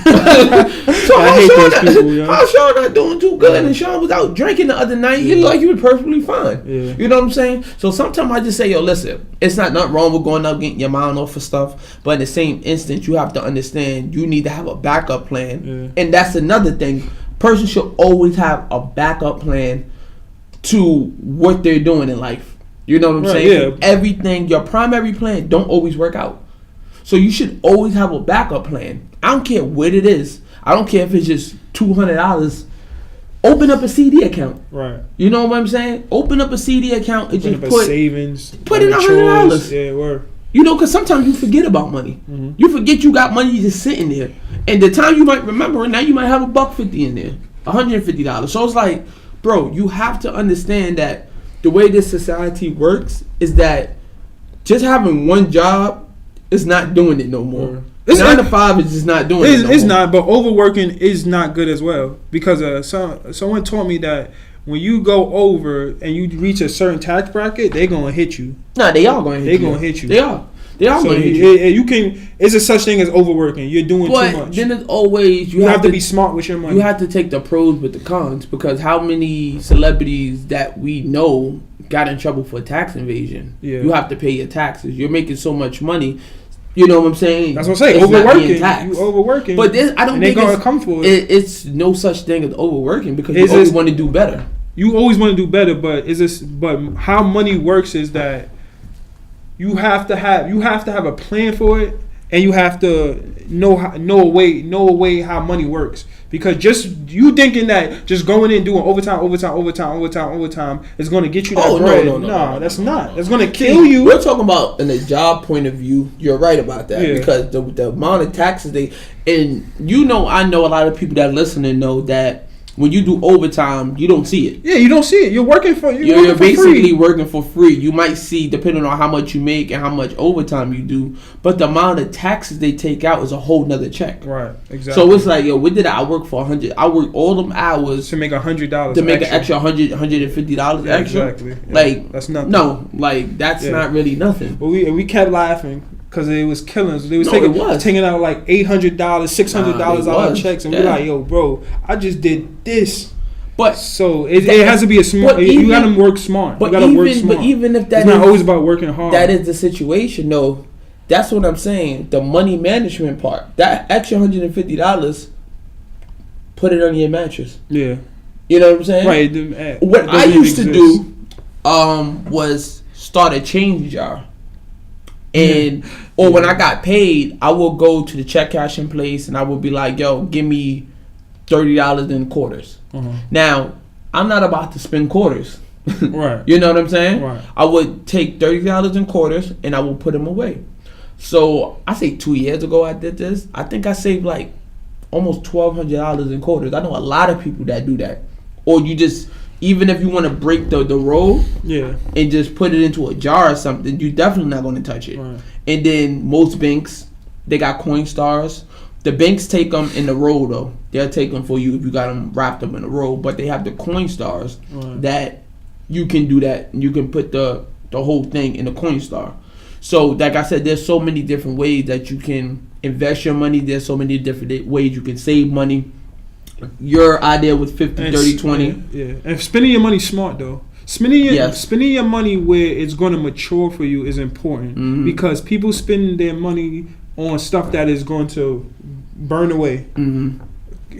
So how Sean not doing too good, and Sean was out drinking the other night. He looked like he was perfectly fine. Yeah. You know what I'm saying? So sometimes I just say, yo, listen, it's not nothing wrong with going out getting your mind off for stuff, but in the same instant, you have to understand you need to have a backup plan. And that's another thing. Person should always have a backup plan to what they're doing in life. You know what I'm saying? Yeah. Everything, your primary plan don't always work out. So you should always have a backup plan. I don't care what it is. I don't care if it's just $200. Open up a CD account. Right. You know what I'm saying? Open up a CD account and just put savings. Put in $100. Yeah, word. You know, because sometimes you forget about money. You forget you got money just sitting there, and the time you might remember it, now you might have $150 in there, $150. So it's like, bro, you have to understand that the way this society works is that just having one job is not doing it no more. 9 to 5 is just not doing it no It's not, but overworking is not good as well. Because someone told me that when you go over and you reach a certain tax bracket, they're going to hit you. No, they are going to hit you. They're going to hit you. They are. They are going to hit you. It's a such thing as overworking. You're doing too much. But then it's always... You have to be smart with your money. You have to take the pros with the cons, because how many celebrities that we know got in trouble for tax evasion? Yeah. You have to pay your taxes. You're making so much money. You know what I'm saying? That's what I'm saying. Overworking. You overworking. But I don't think it's come for it. It's no such thing as overworking, because you always want to do better. You always want to do better, but how money works is that you have to have a plan for it, and you have to know a way how money works. Because just you thinking that just going in doing overtime is going to get you that bread. No, that's not. That's going to kill you. We're talking about in a job point of view. You're right about that, because the amount of taxes I know a lot of people that listen and know that when you do overtime, you don't see it. Yeah, you don't see it. You're working for You're basically working for free. You might see, depending on how much you make and how much overtime you do, but the amount of taxes they take out is a whole nother check. Right, exactly. So it's like, yo, what did I work for $100? I worked all them hours to make $100 to make an extra $150 extra. Exactly. Yeah, like, that's nothing. No, like that's not really nothing. But we kept laughing, because it was killing us. They was taking out like $800, $600 out of checks, and we're like, yo, bro, I just did this. But so it has to be a smart. You gotta work smart. But even if it's not always about working hard. That is the situation, though. That's what I'm saying. The money management part. That extra $150, put it on your mattress. Yeah. You know what I'm saying? Right. What I used to do was start a change jar. And or when I got paid, I would go to the check cashing place and I would be like, yo, give me $30 in quarters. Now, I'm not about to spend quarters. Right. You know what I'm saying? Right. I would take $30 in quarters and I will put them away. So I say 2 years ago I did this. I think I saved like almost $1,200 in quarters. I know a lot of people that do that. Or you just, even if you want to break the roll, and just put it into a jar or something, you're definitely not going to touch it. Right. And then most banks, they got Coinstars. The banks take them in the roll though. They'll take them for you if you got them wrapped them in a roll. But they have the Coinstars that you can do that. You can put the whole thing in a Coinstar. So like I said, there's so many different ways that you can invest your money. There's so many different ways you can save money. Your idea was 50, 30, 20. Yeah. And spending your money smart though. Spending your money where it's going to mature for you is important, because people spend their money on stuff that is going to burn away.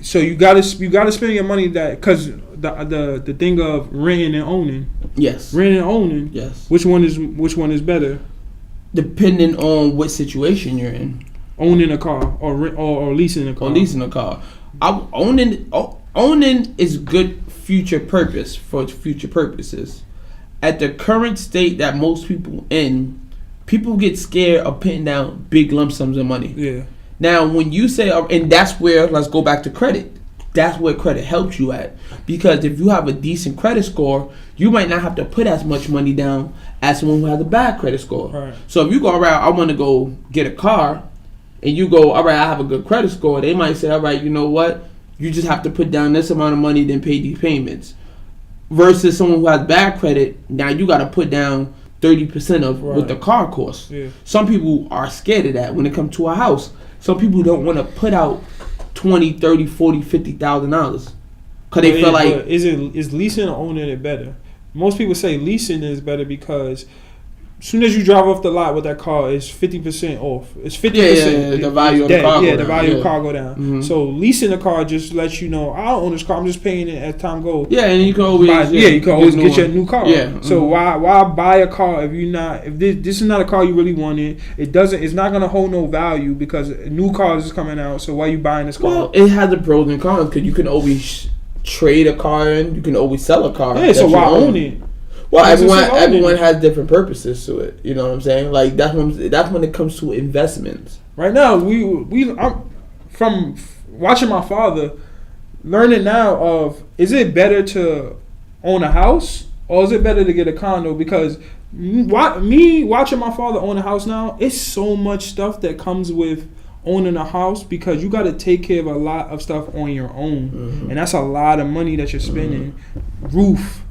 So you gotta spend your money that, because the thing of renting and owning. Yes. Renting and owning. Yes. Which one is better? Depending on what situation you're in. Owning a car or leasing a car. Or leasing a car. Owning is good for future purposes. At the current state that most people in, people get scared of putting down big lump sums of money. Yeah. Now, when you say, and that's where, let's go back to credit. That's where credit helps you at. Because if you have a decent credit score, you might not have to put as much money down as someone who has a bad credit score. Right. So if you go, all right, I want to go get a car, and you go, all right, I have a good credit score, they might say, all right, you know what? You just have to put down this amount of money, then pay these payments. Versus someone who has bad credit, now you got to put down 30% of what the car costs. Yeah. Some people are scared of that when it comes to a house. Some people don't want to put out $20,000, $30,000, $40,000, $50,000 because they feel like is leasing or owning it better? Most people say leasing is better because as soon as you drive off the lot with that car, it's 50% off. It's 50%. Yeah, the value of the car. Yeah, the value of the car go down. Mm-hmm. So leasing a car just lets you know, I don't own this car. I'm just paying it as time goes. Yeah, and you can always you can always get your new car. Yeah. So why buy a car if this is not a car you really wanted? It's not gonna hold no value because new cars is coming out. So why are you buying this car? Well, it has the pros and cons because you can always trade a car in. You can always sell a car. Yeah. So why own it? Well, everyone has different purposes to it. You know what I'm saying? Like that's when it comes to investments. Right now, I'm from watching my father, learning now of, is it better to own a house or is it better to get a condo? Because me watching my father own a house now, it's so much stuff that comes with owning a house because you got to take care of a lot of stuff on your own, and that's a lot of money that you're spending. Roof,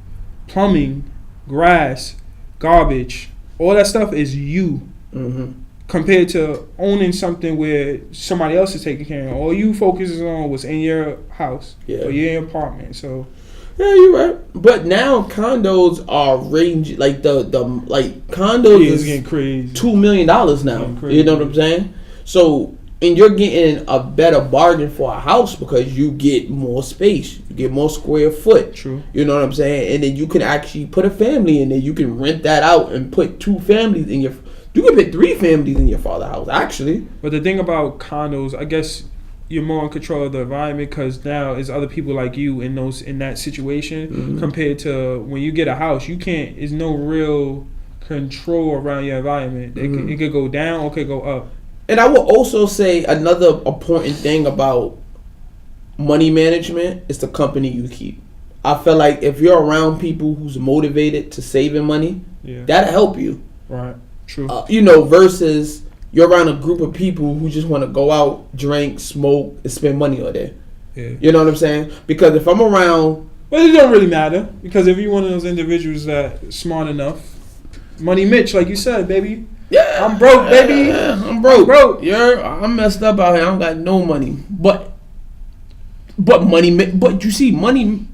plumbing, grass, garbage, all that stuff is you, compared to owning something where somebody else is taking care of. All you focuses on was in your house or your apartment. So yeah, you're right. But now condos are ranging like the condos is getting crazy. $2 million now. You know what I'm saying? So. And you're getting a better bargain for a house because you get more space. You get more square foot. True. You know what I'm saying? And then you can actually put a family in there. You can rent that out and put 2 families in your... You can put 3 families in your father's house, actually. But the thing about condos, I guess you're more in control of the environment because now it's other people like you in that situation compared to when you get a house. You can't... There's no real control around your environment. It could go down or it could go up. And I will also say another important thing about money management is the company you keep. I feel like if you're around people who's motivated to saving money, that'll help you. Right. True. Versus you're around a group of people who just want to go out, drink, smoke, and spend money all day. Yeah. You know what I'm saying? Because if I'm around... Well, it don't really matter. Because if you're one of those individuals that smart enough, Money Mitch, like you said, baby... Yeah, I'm broke, baby. Yeah, I'm broke. I'm messed up out here. I don't got no money. But you see, Money.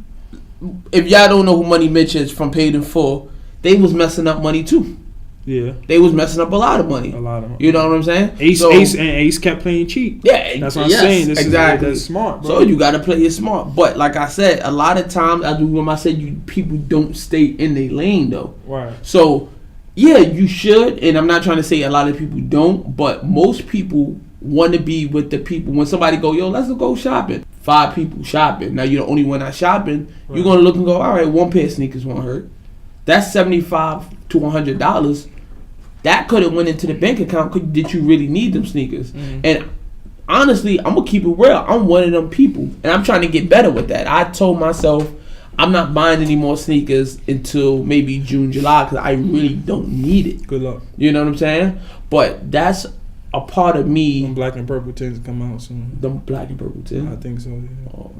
If y'all don't know who Money Mitch is from Paid in Full, they was messing up money too. Yeah, they was messing up a lot of money. You know what I'm saying? Ace kept playing cheap. Yeah, that's what I'm saying. Exactly. That's smart, bro. So you got to play it smart. But like I said, a lot of times people don't stay in their lane though. Right. So. Yeah, you should, and I'm not trying to say a lot of people don't, but most people want to be with the people. When somebody go, yo, let's go shopping. 5 people shopping. Now you're the only one not shopping. Right. You're going to look and go, all right, 1 pair of sneakers won't hurt. That's $75 to $100. That could have went into the bank account. Did you really need them sneakers? And honestly, I'm gonna keep it real. I'm one of them people, and I'm trying to get better with that. I told myself I'm not buying any more sneakers until maybe June, July, because I really don't need it. Good luck. You know what I'm saying? But that's a part of me. Them black and purple tins come out soon. The black and purple tins? I think so. Yeah. Oh.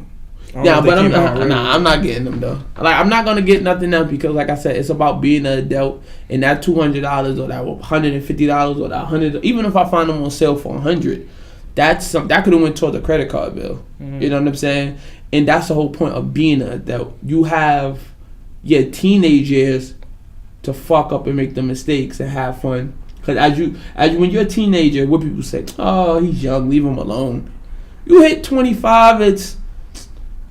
Yeah, but I'm not getting them though. Like, I'm not gonna get nothing else because, like I said, it's about being an adult. And that $200 or that $150 or that $100, even if I find them on sale for $100, that could have went towards a credit card bill. You know what I'm saying? And that's the whole point of being an adult. You have your teenage years to fuck up and make the mistakes and have fun. Because when you're a teenager, what people say, oh, he's young, leave him alone. You hit 25, it's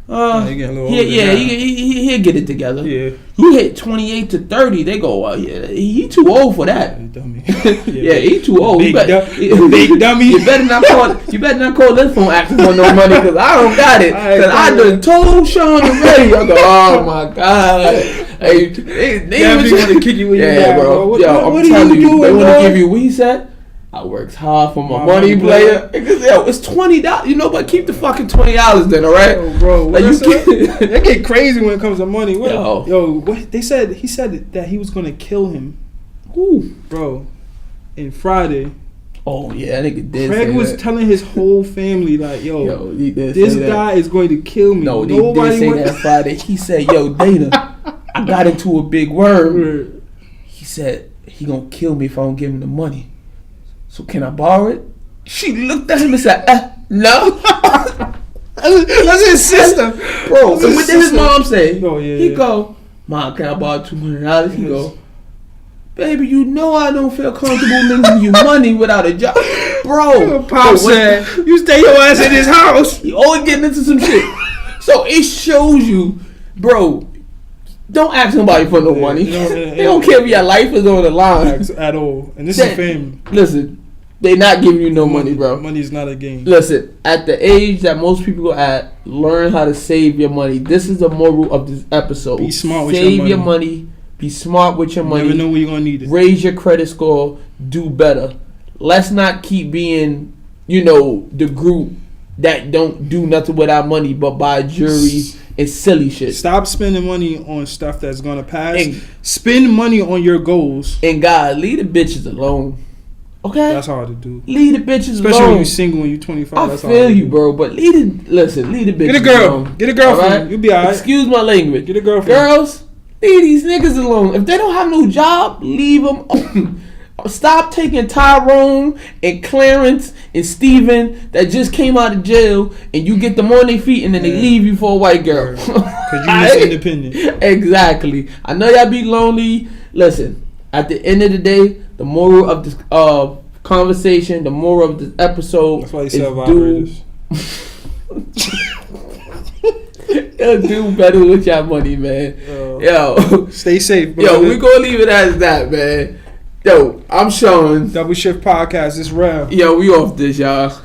he'll get it together. Yeah. You hit 28 to 30, they go, well, yeah, he too old for that. Dummy. He too old. Big dummy. You better not call this phone asking for no money because I don't got it. Because I done told Sean already. I go, oh my God. Hey, they even want to kick you in your back, bro. What I'm telling you, they want to give you what he said. I works hard for my money, player. Yo, it's $20. You know, but keep the fucking $20 then, all right? Yo, bro, what they get crazy when it comes to money. What they said? He said that he was gonna kill him. Who, bro? In Friday. Oh yeah, that nigga did. Craig was telling his whole family like, yo this guy is going to kill me. No, he did say that Friday. He said, yo, Dana, I got into a big word. He said he gonna kill me if I don't give him the money. So can I borrow it? She looked at him and said, no. That's his sister. Bro, so what did his mom say? Oh, yeah, he go, Mom, can I borrow $200? He go, baby, you know I don't feel comfortable lending you money without a job. Bro. Pop said, you stay your ass in his house. You always getting into some shit. So it shows you, bro, don't ask somebody for no money. They don't care if your life is on the line. At all. And this is fame. Listen. They not giving you no money, bro. Money's not a game. Listen, at the age that most people are at, learn how to save your money. This is the moral of this episode. Be smart with your money. Save your money. Be smart with your money. Never know when you're going to need it. Raise your credit score. Do better. Let's not keep being, the group that don't do nothing with our money but buy jewelry and silly shit. Stop spending money on stuff that's going to pass. Spend money on your goals. And God, leave the bitches alone. Okay, that's hard to do. Leave the bitches alone. Especially when you're single when you're 25. I feel you, bro. But leave the bitches Get a girl. alone. Get a girlfriend. Right? You'll be alright. Excuse my language. Get a girlfriend. Girls, leave these niggas alone. If they don't have no job, leave them alone. Stop taking Tyrone and Clarence and Steven that just came out of jail and you get them on their feet and then they leave you for a white girl. Because you're just independent. Exactly. I know y'all be lonely. Listen, at the end of the day, the moral of this conversation, the moral of this episode that's why you sell vibrators. Do better with your money, man. Yo. Stay safe, bro. Yo, we gonna leave it as that, man. Yo, I'm Sean. Doubleshift Podcast is real. Yo, we off this, y'all.